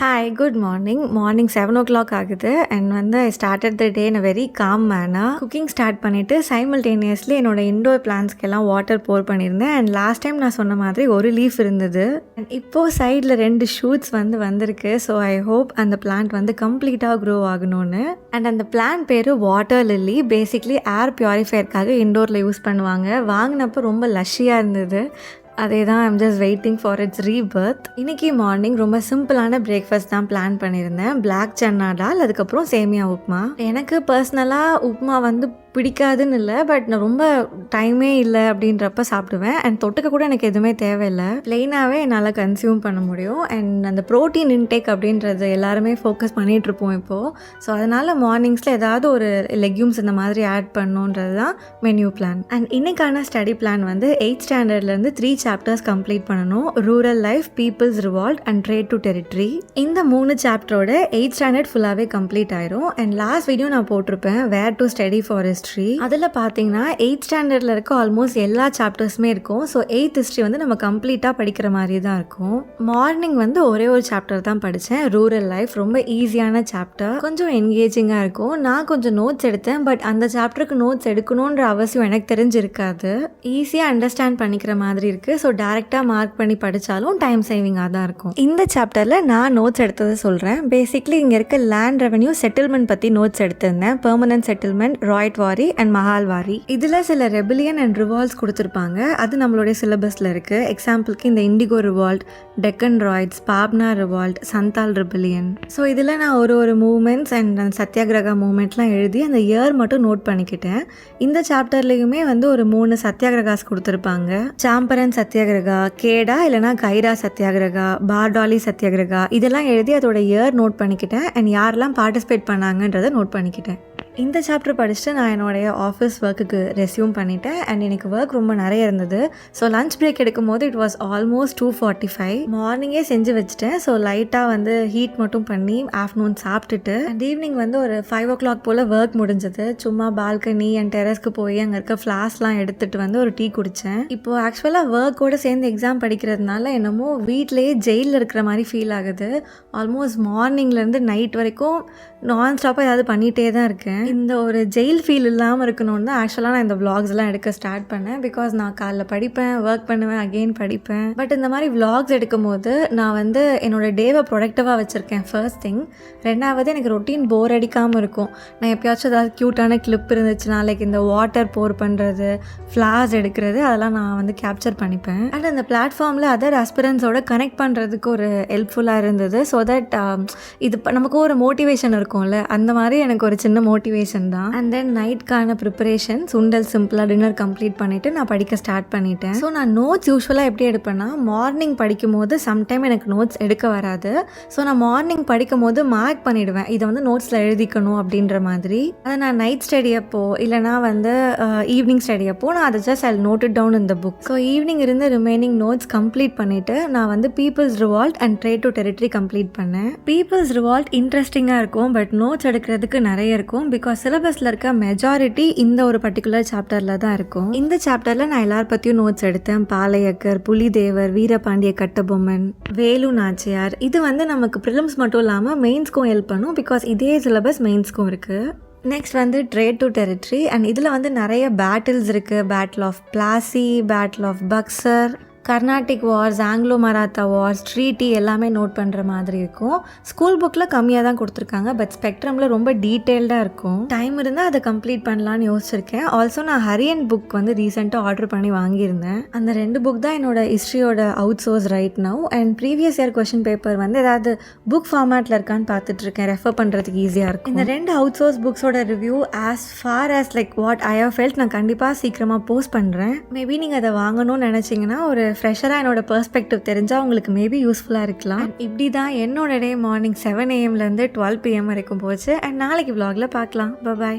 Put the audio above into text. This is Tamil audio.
Hi, good morning. Morning 7 o'clock ஆகுது and I started the day in a very calm manner. Cooking start பண்ணிவிட்டு சைமல்டேனியஸ்லி என்னோட இண்டோர் பிளான்ஸ்க்கெல்லாம் வாட்டர் போர் பண்ணியிருந்தேன். அண்ட் லாஸ்ட் டைம் நான் சொன்ன மாதிரி ஒரு லீஃப் இருந்தது. அண்ட் இப்போது சைடில் 2 ஷூட்ஸ் வந்திருக்கு. ஸோ ஐ ஹோப் அந்த பிளான்ட் கம்ப்ளீட்டாக க்ரோ ஆகணும்னு. அண்ட் அந்த பிளான்ட் பேர் வாட்டர் லில்லி. பேசிக்லி ஏர் பியூரிஃபையருக்காக இண்டோரில் யூஸ் பண்ணுவாங்க. வாங்கினப்போ ரொம்ப லஷ்ஷியாக இருந்தது. அதே தான் I'm just waiting for it's Rebirth. இன்றைக்கி மார்னிங் ரொம்ப சிம்பிளான பிரேக்ஃபாஸ்ட் தான் பிளான் பண்ணியிருந்தேன். பிளாக் சன்னா டால், அதுக்கப்புறம் சேமியா உப்புமா. எனக்கு பர்சனலாக உப்புமா பிடிக்காதுன்னு இல்லை, பட் நான் ரொம்ப டைமே இல்லை அப்படின்றப்ப சாப்பிடுவேன். அண்ட் தொட்டுக்க கூட எனக்கு எதுவுமே தேவையில்லை, ப்ளெயினாகவே என்னால் கன்சியூம் பண்ண முடியும். அண்ட் அந்த ப்ரோட்டீன் இன்டேக் அப்படின்றது எல்லாருமே ஃபோக்கஸ் பண்ணிகிட்ருப்போம் இப்போது. ஸோ அதனால் மார்னிங்ஸில் ஏதாவது ஒரு லெக்யூம்ஸ் இந்த மாதிரி ஆட் பண்ணணுன்றது தான் மென்யூ பிளான். அண்ட் இன்றைக்கான ஸ்டடி பிளான் 8th ஸ்டாண்டர்ட்லேருந்து 3 சாப்டர்ஸ் கம்ப்ளீட் பண்ணணும். Rural life, peoples revolt and trade to territory. இந்த 3 சாப்டரோட 8th ஸ்டாண்டர்ட் ஃபுல்லாகவே கம்ப்ளீட் ஆயிரும். அண்ட் லாஸ்ட் வீடியோ நான் போட்டிருப்பேன் where to study for history. அதில் பார்த்தீங்கன்னா 8th ஸ்டாண்டர்டில் இருக்க ஆல்மோஸ்ட் எல்லா சாப்டர்ஸுமே இருக்கும். ஸோ 8th ஹிஸ்ட்ரி நம்ம கம்ப்ளீட்டாக படிக்கிற மாதிரி தான் இருக்கும். மார்னிங் ஒரே ஒரு சாப்டர் தான் படித்தேன், ரூரல் லைஃப். ரொம்ப ஈஸியான சாப்டர், கொஞ்சம் என்கேஜிங்காக இருக்கும். நான் கொஞ்சம் நோட்ஸ் எடுத்தேன், பட் அந்த சாப்டருக்கு நோட்ஸ் எடுக்கணுன்ற அவசியம் எனக்கு தெரிஞ்சிருக்காது. ஈஸியாக அண்டர்ஸ்டாண்ட் பண்ணிக்கிற மாதிரி இருக்குது. ஸோ டேரெக்டாக மார்க் பண்ணி படித்தாலும் டைம் சேவிங்காக தான் இருக்கும். இந்த சாப்டரில் நான் நோட்ஸ் எடுத்ததை சொல்கிறேன். பேசிக்லி இங்கே இருக்க லேண்ட் ரெவன்யூ செட்டில்மெண்ட் பற்றி நோட்ஸ் எடுத்திருந்தேன். பெர்மனன்ட் செட்டில்மெண்ட், ராய்ட் வாரி அண்ட் மஹால்வாரி. இதில் சில ரெபிலியன் அண்ட் ரிவால்ட்ஸ் கொடுத்துருப்பாங்க. அது நம்மளுடைய சிலபஸில் இருக்குது. எக்ஸாம்பிளுக்கு இந்த indigo revolt, Deccan riots, Pabna revolt, Santhal rebellion. So இதில் நான் ஒரு மூமெண்ட்ஸ் அண்ட் சத்தியாகிரகா மூமெண்ட்லாம் எழுதி அந்த இயர் மட்டும் நோட் பண்ணிக்கிட்டேன். இந்த சாப்டர்லேயுமே ஒரு 3 சத்தியாகிரகாஸ் கொடுத்துருப்பாங்க. சாம்பரன் சத்தியாகிரகா, கேடா இல்லைனா கைரா சத்தியாகிரகா, பார்டாலி சத்தியாகிரகா, இதெல்லாம் எழுதி அதோட இயர் நோட் பண்ணிக்கிட்டேன். அண்ட் யாரெல்லாம் பார்ட்டிசிபேட் பண்ணாங்கன்றதை நோட் பண்ணிக்கிட்டேன். இந்த சாப்டர் படிச்சுட்டு நான் என்னுடைய ஆஃபீஸ் ஒர்க்குக்கு ரெஸ்யூம் பண்ணிட்டேன். அண்ட் எனக்கு ஒர்க் ரொம்ப நிறைய இருந்தது. ஸோ லஞ்ச் பிரேக் எடுக்கும் போது இட் வாஸ் ஆல்மோஸ்ட் 2:45. மார்னிங்கே செஞ்சு வச்சுட்டேன். ஸோ லைட்டாக ஹீட் மட்டும் பண்ணி ஆஃப்டர்நூன் சாப்பிட்டுட்டு அண்ட் ஈவினிங் ஒரு 5 o'clock போல் ஒர்க் முடிஞ்சது. சும்மா பால்கனி அண்ட் டெரஸ்க்கு போய் அங்கே இருக்க ஃப்ளாஸ்லாம் எடுத்துகிட்டு ஒரு டீ குடித்தேன். இப்போது ஆக்சுவலாக ஒர்க்கோடு சேர்ந்து எக்ஸாம் படிக்கிறதுனால என்னமோ வீட்டிலேயே ஜெயிலில் இருக்கிற மாதிரி ஃபீல் ஆகுது. ஆல்மோஸ்ட் மார்னிங்லேருந்து நைட் வரைக்கும் நான் ஸ்டாப்பாக ஏதாவது பண்ணிகிட்டே தான் இருக்கேன். இந்த ஒரு ஜெயில் ஃபீல் இல்லாமல் இருக்கணும்னு தான் ஆக்சுவலாக நான் இந்த விளாக்ஸ்லாம் எடுக்க ஸ்டார்ட் பண்ணேன். பிகாஸ் நான் காலைல படிப்பேன், ஒர்க் பண்ணுவேன், அகெயின் படிப்பேன். பட் இந்த மாதிரி விளாக்ஸ் எடுக்கும் போது நான் என்னோட டேவை ப்ரொடக்டிவாக வச்சுருக்கேன். First thing. ரெண்டாவது, எனக்கு ரொட்டீன் போர் அடிக்காமல் இருக்கும். நான் எப்பயாச்சும் ஏதாவது க்யூட்டான கிளிப் இருந்துச்சுன்னா, லைக் இந்த வாட்டர் போர் பண்ணுறது, ஃப்ளார்ஸ் எடுக்கிறது, அதெல்லாம் நான் கேப்சர் பண்ணிப்பேன். அண்ட் அந்த பிளாட்ஃபார்மில் அதர் ஆஸ்பிரன்ஸோட கனெக்ட் பண்ணுறதுக்கு ஒரு ஹெல்ப்ஃபுல்லாக இருந்தது. ஸோ தட் இது நமக்கு ஒரு மோட்டிவேஷன் இருக்கும்ல, அந்த மாதிரி எனக்கு ஒரு சின்ன மோட்டிவேஷன் தான். அண்ட் தென் நைட்கான ப்ரிப்பரேஷன், சுண்டல் சிம்பிளாக டின்னர் கம்ப்ளீட் பண்ணிவிட்டு நான் படிக்க ஸ்டார்ட் பண்ணிட்டேன். ஸோ நான் நோட்ஸ் யூஸ்வலாக எப்படி எடுப்பேன்னா, மார்னிங் படிக்கும் போது சம்டைம் எனக்கு நோட்ஸ் எடுக்க வராது. ஸோ நான் மார்னிங் படிக்கும் போது மார்க் பண்ணிவிடுவேன், இதை நோட்ஸில் எழுதிக்கணும் அப்படின்ற மாதிரி. அதை நான் நைட் ஸ்டடி அப்போ இல்லைனா ஈவினிங் ஸ்டடி அப்போ நான் அதை just I note it down இந்த புக். ஸோ ஈவினிங் இருந்து ரிமைனிங் நோட்ஸ் கம்ப்ளீட் பண்ணிவிட்டு நான் peoples revolt and trade to territory complete பண்ணேன். பீப்புள்ஸ் ரிவால்ட் இன்ட்ரெஸ்டிங்காக இருக்கும், பட் நோட்ஸ் எடுக்கிறதுக்கு நிறைய இருக்கும். பிகாஸ் சிலபஸில் இருக்க மெஜாரிட்டி இந்த ஒரு பர்டிகுலர் சாப்டரில் தான் இருக்கும். இந்த சாப்டரில் நான் எல்லார் பற்றியும் நோட்ஸ் எடுத்தேன். பாளையக்கர், புலிதேவர், வீரபாண்டிய கட்டபொம்மன், வேலு நாச்சியார். இது நமக்கு ப்ரிலிம்ஸ் மட்டும் இல்லாமல் மெயின்ஸ்க்கும் ஹெல்ப் பண்ணும். பிகாஸ் இதே சிலபஸ் மெயின்ஸ்க்கும் இருக்குது. Next trade to territory. And இதில் நிறைய பேட்டில்ஸ் இருக்குது. Battle of Plassey, battle of Buxar, Carnatic wars, Anglo Maratha wars, treaty எல்லாமே நோட் பண்ணுற மாதிரி இருக்கும். ஸ்கூல் புக்கில் கம்மியாக தான் கொடுத்துருக்காங்க, பட் ஸ்பெக்ட்ரமில் ரொம்ப டீட்டெயில்டாக இருக்கும். டைம் இருந்தால் அதை கம்ப்ளீட் பண்ணலான்னு யோசிச்சிருக்கேன். ஆல்சோ நான் ஹரியன் புக் ரீசெண்டாக ஆர்டர் பண்ணி வாங்கியிருந்தேன். அந்த 2 புக் தான் என்னோட ஹிஸ்ட்ரியோட out source right now. And previous year question paper ஏதாவது புக் ஃபார்மேட்டில் இருக்கான்னு பார்த்துட்ருக்கேன். ரெஃபர் பண்ணுறதுக்கு ஈஸியாக இருக்கும். இந்த 2 அவுட் சோர்ஸ் புக்ஸோட review as far as like what I have felt நான் கண்டிப்பாக சீக்கிரமாக போஸ்ட் பண்ணுறேன். மேபி நீங்கள் அதை வாங்கணும்னு நினச்சிங்கன்னா ஒரு ஃப்ரெஷராக என்னோட பெர்ஸ்பெக்டிவ் தெரிஞ்சால் உங்களுக்கு மேபி யூஸ்ஃபுல்லாக இருக்கலாம். இப்படி தான் என்னோட டே மார்னிங் 7 AM 12 PM வரைக்கும் போச்சு. அண்ட் நாளைக்கு vlogல பார்க்கலாம். பாய்.